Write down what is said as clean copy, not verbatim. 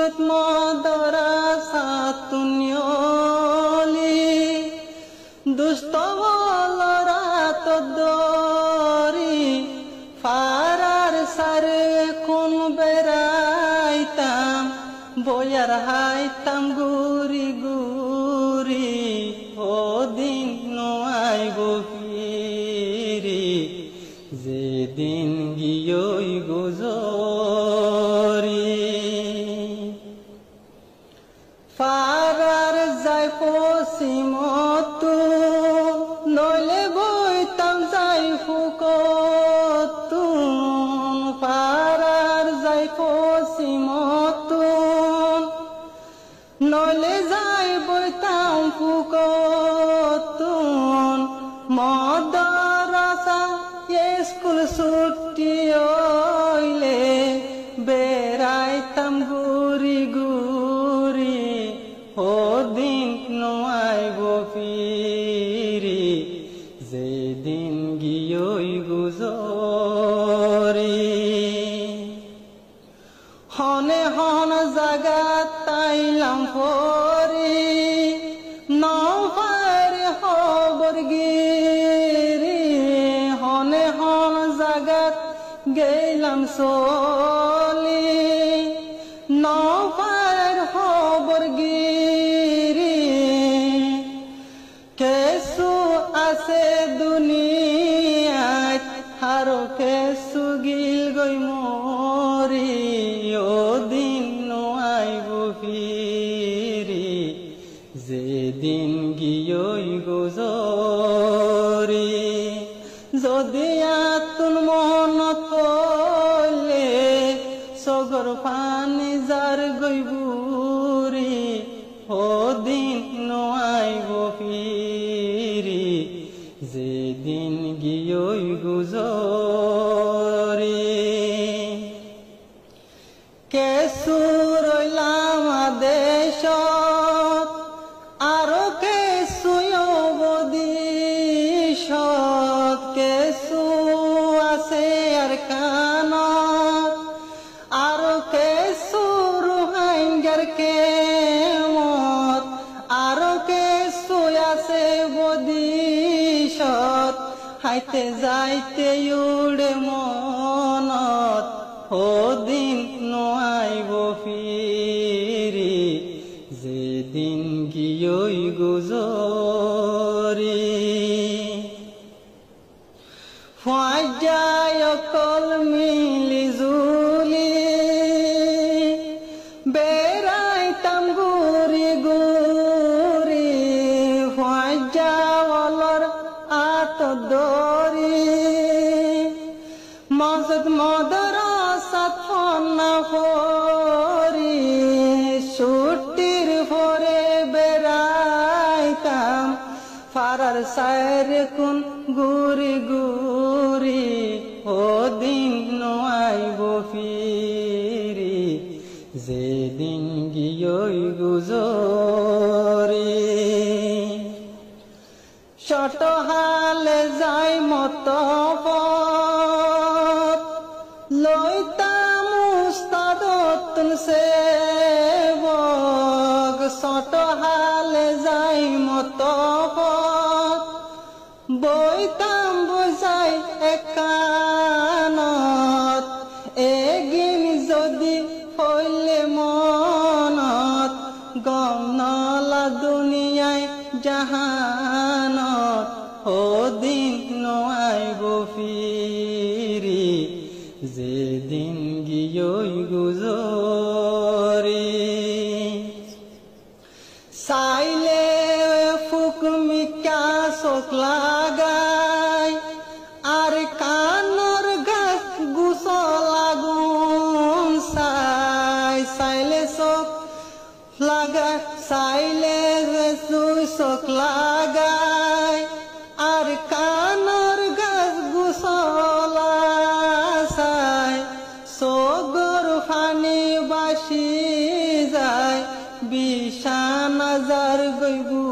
মসজিদ মাদ্রাসা তুনিয়লি দুষ্ট বলরা তদরি ফারার সারে কোন বেড়াইতাম বয়ার হাইতাম গুরি গুরি ও দিন নয় গভীরি যেদিন গিয়ই গুজরি ফারার যাই পশ্চিমতু নইলে বইতাম যাই ফুকতু ফারার যাই পশ্চিমতু নইলে যাই বইতাম ফুকতু মাদ্রাসা স্কুল ছুটি হইলে বেড়াইতাম গুরি গুরি ও দিন নয় গফিরি যেদিন গিয়ই গুজরি হনে হন জাগা তাইলাম পরি নফার হবর গিরি হনে হন জাগাত গেলাম চলি নফার হবর গিরি কেসু আছে দুনিয়াত হারো কেসু গিল গই মরি ও দিন নয় গফিরি যেদিন গিয়ই গুজরি যদি আতুন মন থলে সগর পানি যার গইবুরি ও দিন নয় গফিরি যেদিন গিয়ই গুজরি কেসু রইলাম আদেশত আরো কেসু অবদিশত কেসু আছে আর কানত আরো কেসু রুহাইঙ্গার কেমত আরো কেসু আছে বদিশত হাইতে যাইতে উড়ে মনত ও দিন নয় গফিরি যেদিন গিয়ই গুজরি ফাজায় কল মিলি জুলি বেড়াইতাম গুরি গুরি ফাজাওয়ালার আত দরি মসজিদ মাদ্রাসা ফনা ফরি ছুটির পরে বেড়াইতাম ফারার সাইরে কোন গুরি গুরি ও দিন নয় গফিরি যেদিন গিয়ই গুজরি ছোট হালে যাই মত লইতাম উস্তাদতুন সেবক ছোট হালে যাই মত বইতাম বুঝাই একানত এগিন যদি হইলে মনত গম নলা দুনিয়ায় জাহানত ও দিন নয় গফিরি যেদিন গিয়ই গুজরি চাইলে ফুকমিকা চোখ লাগাই আর কানর গাছ গুছ লাগুন চাইলে চোখ লাগা চাইলে চোখ লাগাই আর কানর গাছ গুছলা চাই চগর ফানি বাসি যায় বিশান যার গইবু